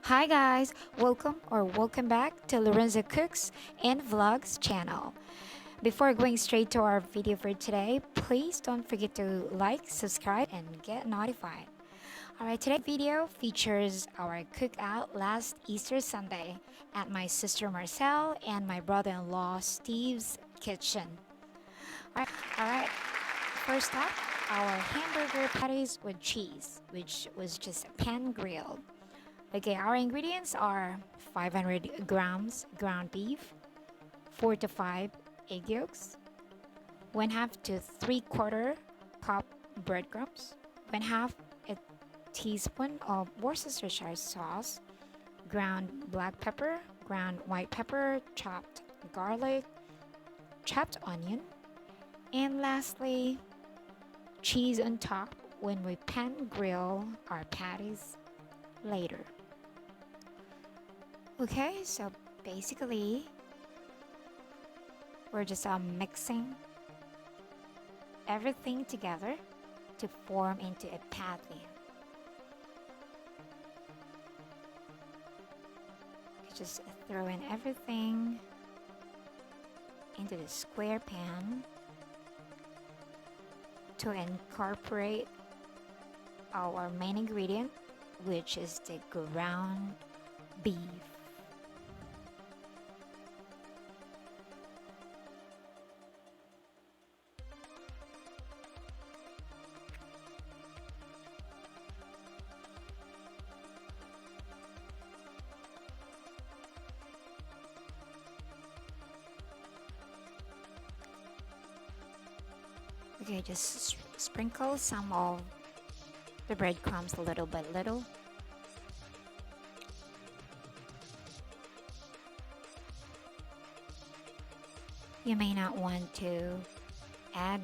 Hi guys, welcome back to Lorenzo Cooks and Vlogs channel. Before going straight to our video for today, please don't forget to like, subscribe, and get notified. Alright, today's video features our cookout last Easter Sunday at my sister Marcel and my brother-in-law Steve's kitchen. Alright, first up, our hamburger patties with cheese, which was just pan grilled. Okay, our ingredients are 500 grams ground beef, 4 to 5 egg yolks, 1/2 to 3/4 cup breadcrumbs, 1/2 a teaspoon of Worcestershire sauce, ground black pepper, ground white pepper, chopped garlic, chopped onion, and lastly, cheese on top when we pan grill our patties later. Okay, so basically, we're just mixing everything together to form into a patty. Just throw in everything into the square pan to incorporate our main ingredient, which is the ground beef. Okay, just sprinkle some of the breadcrumbs little by little. You may not want to add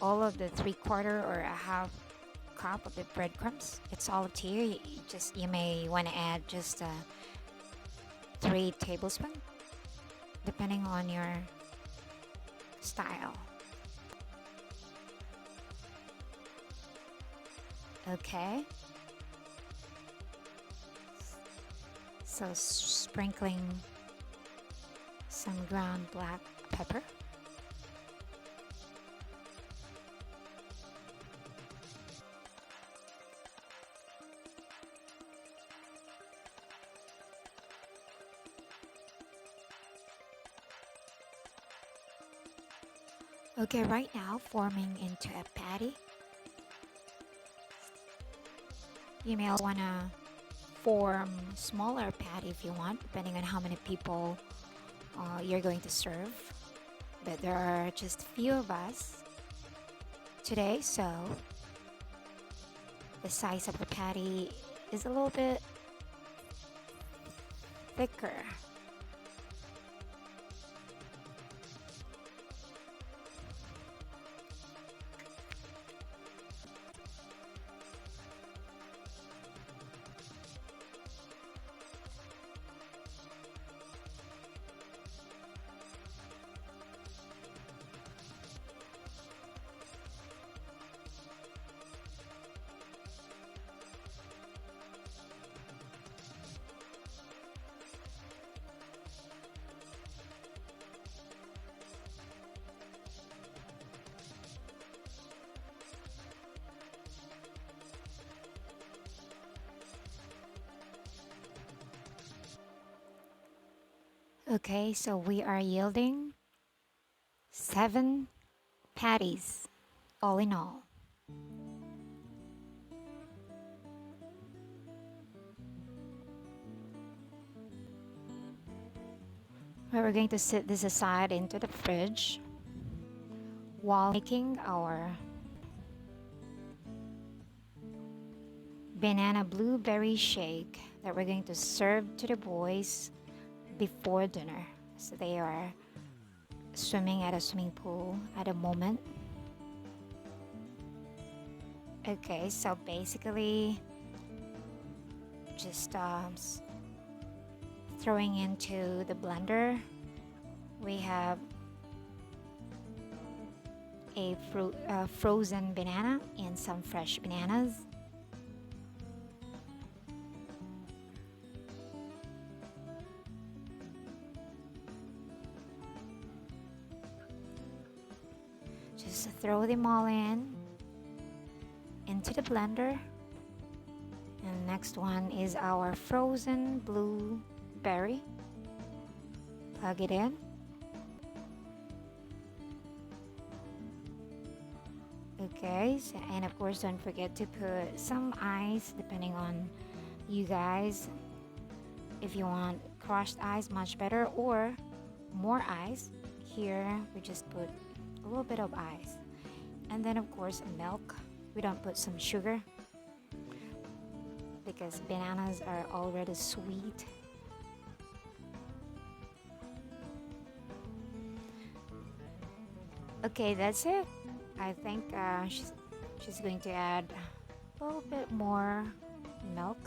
all of the 3/4 or a half cup of the breadcrumbs. It's all up to you. You may want to add just 3 tablespoons, depending on your style. Okay. So sprinkling some ground black pepper. Okay, right now forming into a patty. You may want to form smaller patty if you want, depending on how many people you're going to serve. But there are just few of us today, so the size of the patty is a little bit thicker. Okay, so we are yielding 7 patties, all in all. We're going to set this aside into the fridge while making our banana blueberry shake that we're going to serve to the boys before dinner. So they are swimming at a swimming pool at the moment. Okay, so basically just throwing into the blender, we have a frozen banana and some fresh bananas. Just throw them all into the blender. And next one is our frozen blueberry. Plug it in. Okay, so, and of course don't forget to put some ice depending on you guys. If you want crushed ice, much better, or more ice. Here we just put a little bit of ice. And then of course milk. We don't put some sugar because bananas are already sweet. Okay, that's it. I think she's going to add a little bit more milk.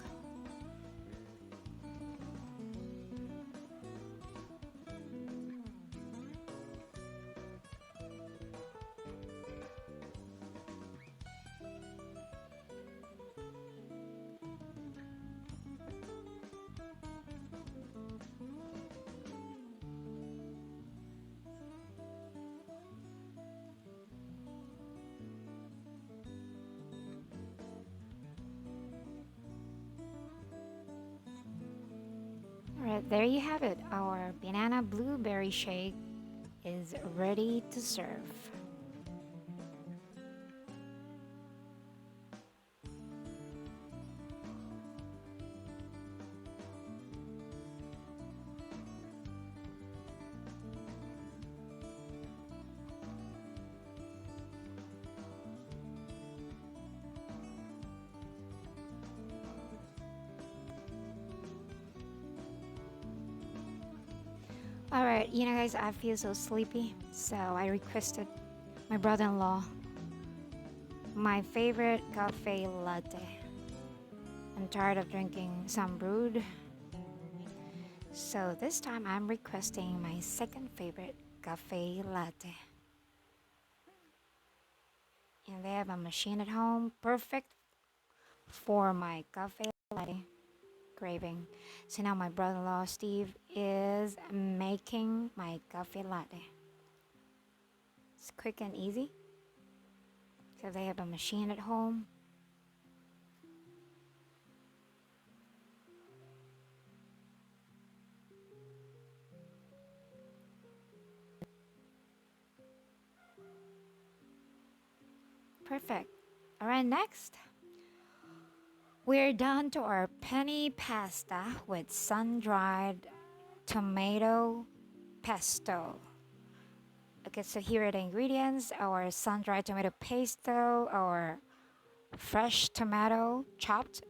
Alright, there you have it. Our banana blueberry shake is ready to serve. Alright, you know guys, I feel so sleepy, so I requested my brother-in-law my favorite cafe latte. I'm tired of drinking some brewed, so this time I'm requesting my second favorite cafe latte. And they have a machine at home, perfect for my cafe latte craving. So now my brother-in-law Steve is making my cafe latte. It's quick and easy. So they have a machine at home. Perfect. Alright, next. We're down to our penne pasta with sun-dried tomato pesto. Okay, so here are the ingredients. Our sun-dried tomato pesto, our fresh tomato chopped,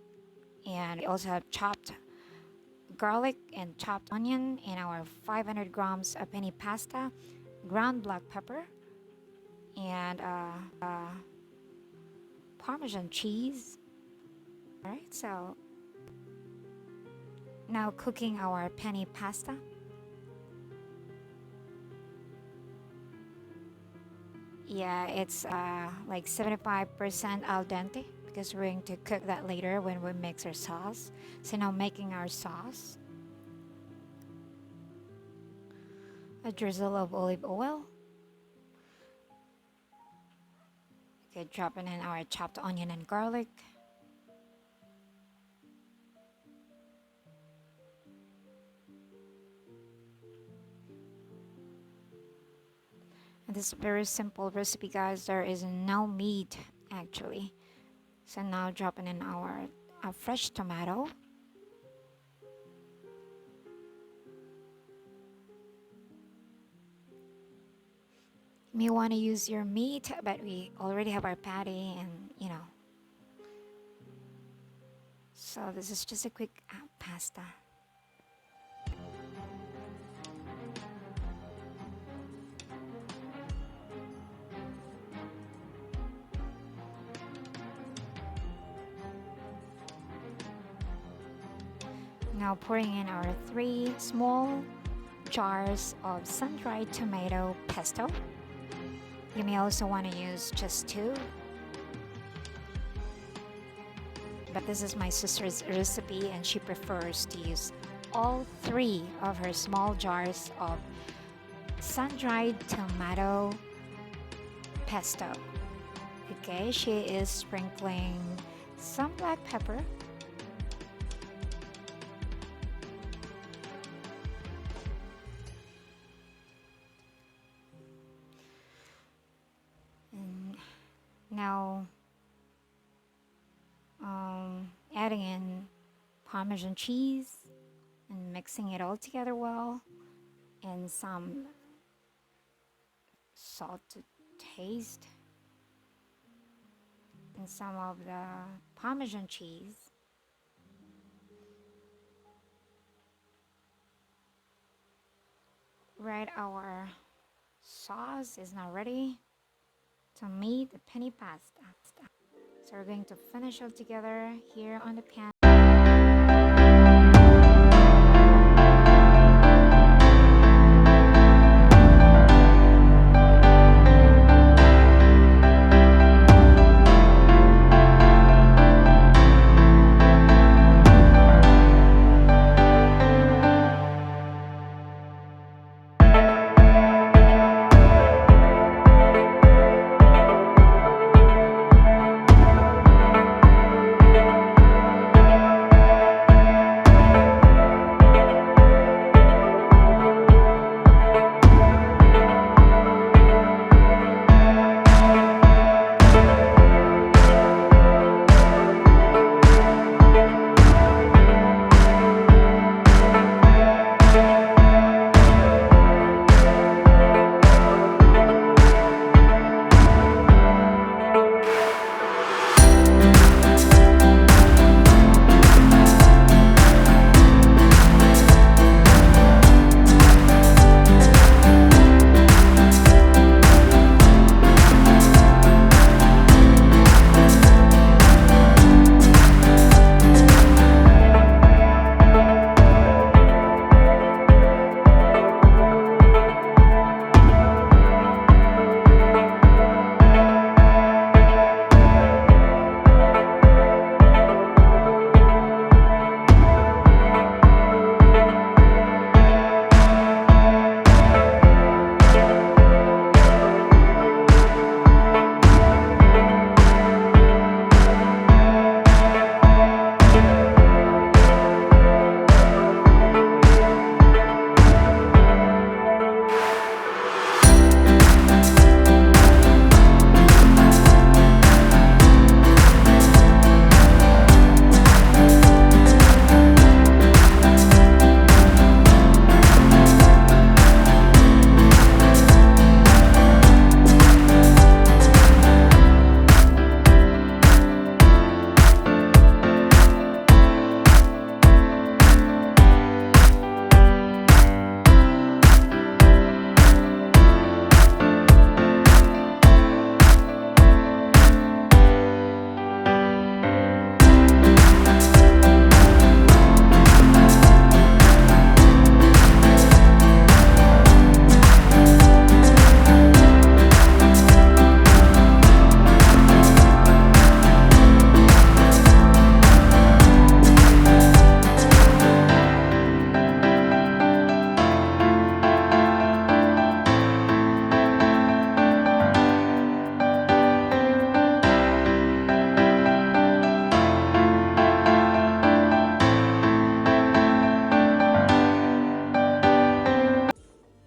and we also have chopped garlic and chopped onion, and our 500 grams of penne pasta, ground black pepper, and Parmesan cheese. Alright, so now cooking our penne pasta. Yeah, it's like 75% al dente because we're going to cook that later when we mix our sauce. So now making our sauce. A drizzle of olive oil. Okay, dropping in our chopped onion and garlic. And this is a very simple recipe, guys. There is no meat actually. So now dropping in our fresh tomato. You may want to use your meat, but we already have our patty and you know. So this is just a quick pasta. Now pouring in our 3 small jars of sun-dried tomato pesto. You may also want to use just 2. But this is my sister's recipe and she prefers to use all 3 of her small jars of sun-dried tomato pesto. Okay, she is sprinkling some black pepper. And now adding in Parmesan cheese and mixing it all together well, and some salt to taste, and some of the Parmesan cheese. Right, our sauce is now ready to make the penne pasta. So we're going to finish all together here on the pan.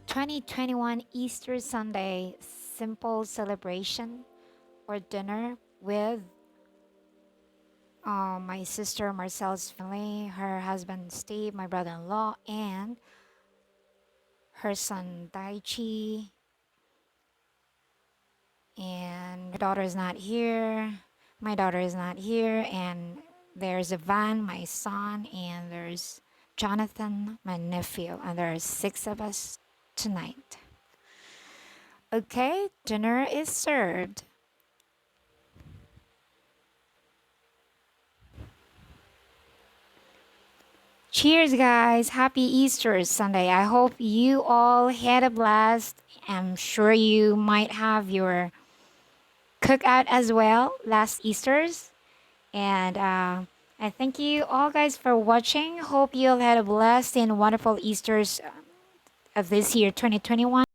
2021 Easter Sunday simple celebration or dinner with my sister Marcel's family, her husband Steve, my brother-in-law, and her son Daichi. And her daughter is not here. My daughter is not here. And there's Ivan, my son, and there's Jonathan, my nephew. And there are 6 of us tonight. Okay, dinner is served. Cheers, guys. Happy Easter Sunday. I hope you all had a blast. I'm sure you might have your cookout as well last Easter's. And I thank you all, guys, for watching. Hope you all had a blessed and wonderful Easter's of this year, 2021.